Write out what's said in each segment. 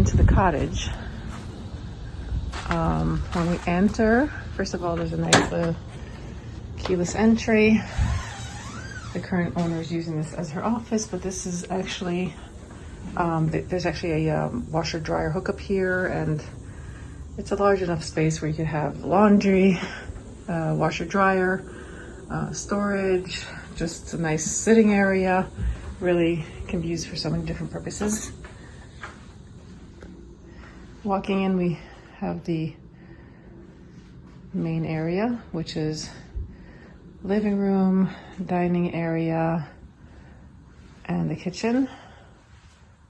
into the cottage. When we enter, first of all, there's a nice keyless entry. The current owner is using this as her office, but this is actually, there's actually a washer dryer hookup here, and it's a large enough space where you could have laundry, washer dryer, storage, just a nice sitting area. Really can be used for so many different purposes. Walking in, we have the main area, which is living room, dining area, and the kitchen.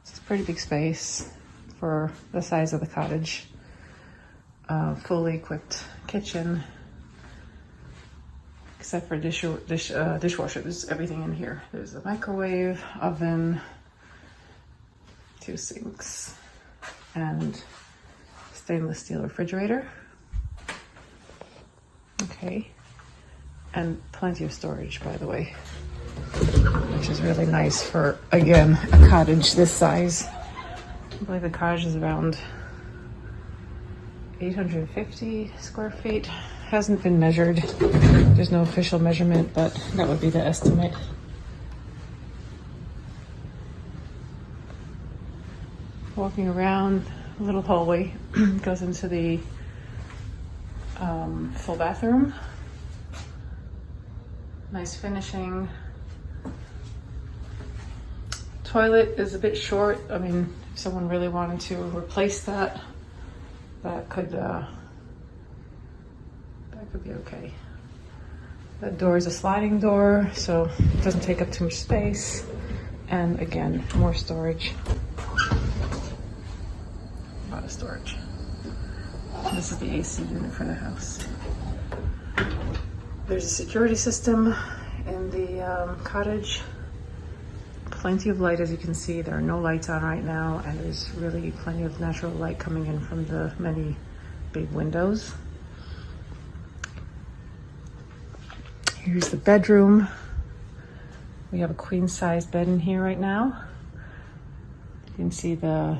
It's a pretty big space for the size of the cottage. Fully equipped kitchen, except for dishwasher. There's everything in here. There's a microwave, oven, 2 sinks, and stainless steel refrigerator. Okay. And plenty of storage, by the way, which is really nice for, again, a cottage this size. I believe the cottage is around 850 square feet. Hasn't been measured. There's no official measurement, but that would be the estimate. Walking around, a little hallway goes into the full bathroom. Nice finishing. Toilet is a bit short. I mean, if someone really wanted to replace that, that could be okay. That door is a sliding door, so it doesn't take up too much space. And again, more storage. A lot of storage. This is the AC unit for the house. There's a security system in the cottage. Plenty of light, as you can see. There are no lights on right now, and there's really plenty of natural light coming in from the many big windows. Here's the bedroom. We have a queen-size bed in here right now. You can see the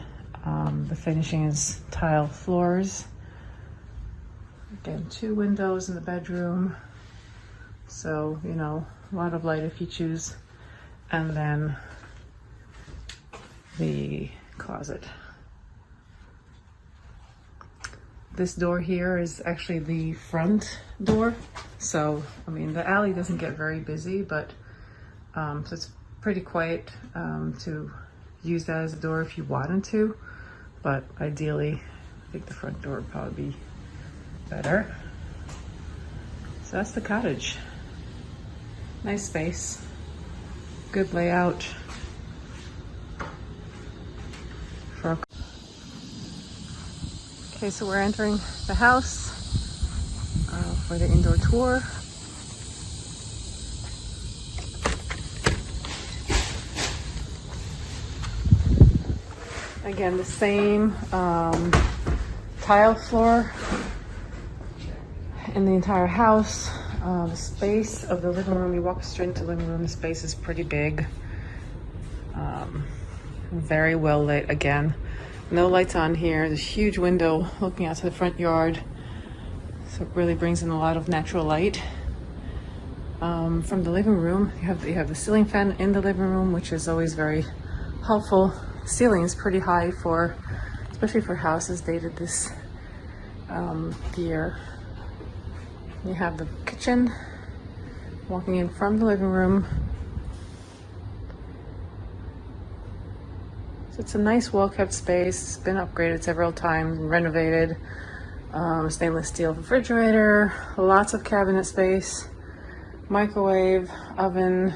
finishing is tile floors. Again, 2 windows in the bedroom. So, you know, a lot of light if you choose. And then the closet. This door here is actually the front door. So, I mean, the alley doesn't get very busy, but so it's pretty quiet to use that as a door if you wanted to. But ideally, I think the front door would probably be better. So that's the cottage. Nice space, good layout. Okay, so we're entering the house for the indoor tour. Again, the same tile floor in the entire house. The space of the living room, you walk straight into the living room, the space is pretty big. Very well lit again. No lights on here. There's a huge window looking out to the front yard. So it really brings in a lot of natural light. From the living room, you have the ceiling fan in the living room, which is always very helpful. The ceiling is pretty high for, especially for houses dated this year. You have the kitchen, walking in from the living room. So it's a nice, well-kept space. It's been upgraded several times and renovated. Stainless steel refrigerator, lots of cabinet space, microwave, oven,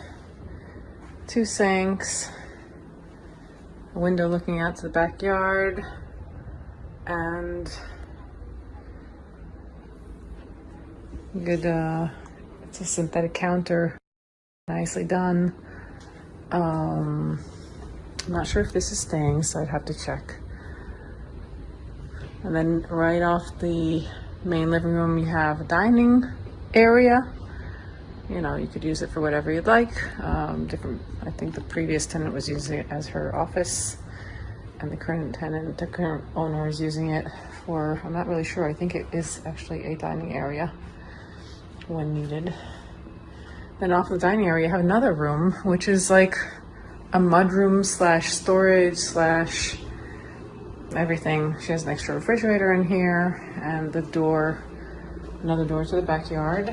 2 sinks, a window looking out to the backyard, and good, it's a synthetic counter, nicely done. I'm not sure if this is staying, so I'd have to check. And then right off the main living room, you have a dining area. You know, you could use it for whatever you'd like. I think the previous tenant was using it as her office. and the current tenant, the current owner is using it for, I'm not really sure, I think it is actually a dining area when needed. Then off the dining area, you have another room, which is like a mudroom slash storage slash everything. She has an extra refrigerator in here and the door, another door to the backyard.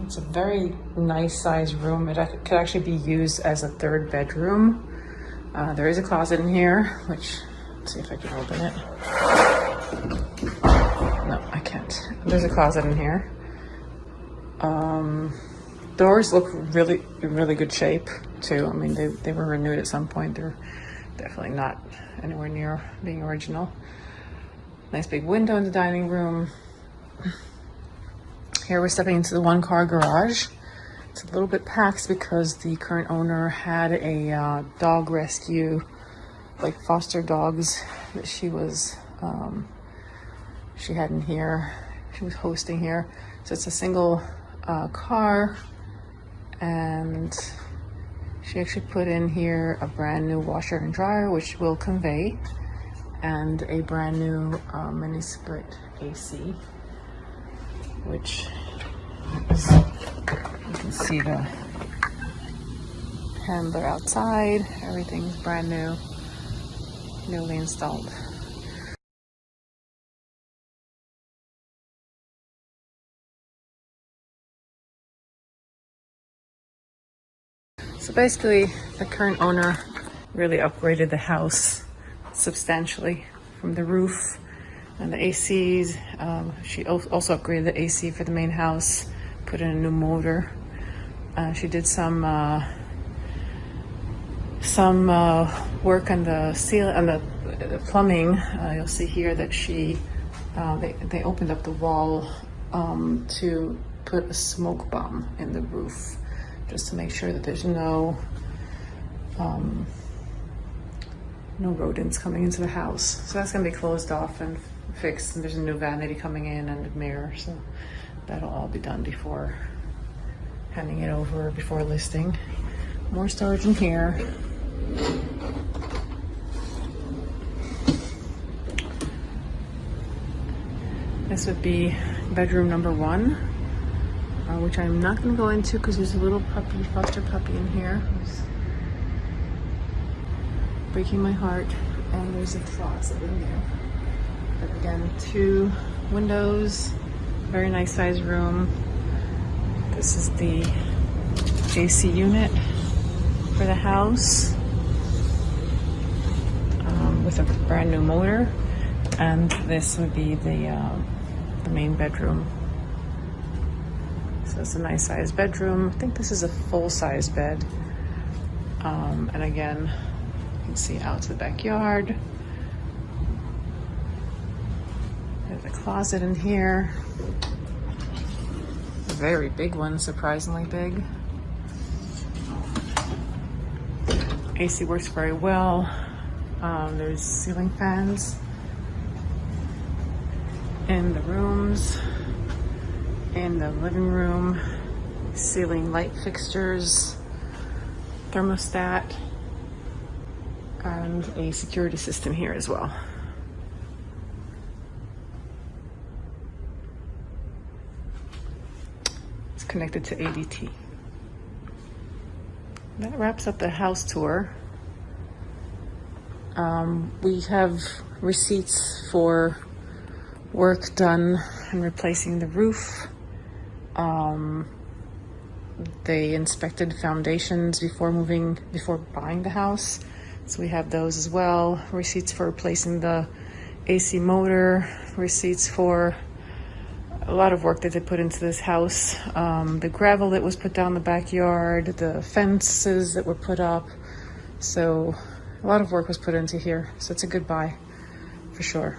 It's a very nice sized room. It could actually be used as a third bedroom. There is a closet in here, which, let's see if I can open it. No, I can't. There's a closet in here. Doors look really, really good shape too. I mean, they were renewed at some point. They're definitely not anywhere near being original. Nice big window in the dining room. Here we're stepping into the one-car garage. It's a little bit packed because the current owner had a dog rescue, like foster dogs that she was, she had in here. She was hosting here. So it's a single car, and she actually put in here a brand new washer and dryer, which will convey, and a brand new mini split AC, which is, you can see the handler outside. Everything's brand new, newly installed. So basically, the current owner really upgraded the house substantially, from the roof and the ACs. She also upgraded the AC for the main house, put in a new motor. She did some work on the the plumbing. You'll see here that they opened up the wall to put a smoke bomb in the roof, just to make sure that there's no rodents coming into the house. So that's gonna be closed off and fixed, and there's a new vanity coming in and a mirror, so that'll all be done before handing it over, before listing. More storage in here. This would be bedroom number 1, which I'm not going to go into because there's a little puppy, foster puppy in here who's breaking my heart, and there's a closet in there. But again, 2 windows, very nice sized room. This is the AC unit for the house, with a brand new motor, and this would be the main bedroom. So it's a nice sized bedroom. I think this is a full size bed. And again, you can see out to the backyard. There's a closet in here. A very big one, surprisingly big. AC works very well. There's ceiling fans in the rooms, in the living room, ceiling light fixtures, thermostat, and a security system here as well. It's connected to ADT. That wraps up the house tour. We have receipts for work done and replacing the roof. They inspected foundations before buying the house, so we have those as well. Receipts for replacing the AC motor, receipts for a lot of work that they put into this house. The gravel that was put down the backyard, the fences that were put up. So a lot of work was put into here, so it's a good buy for sure.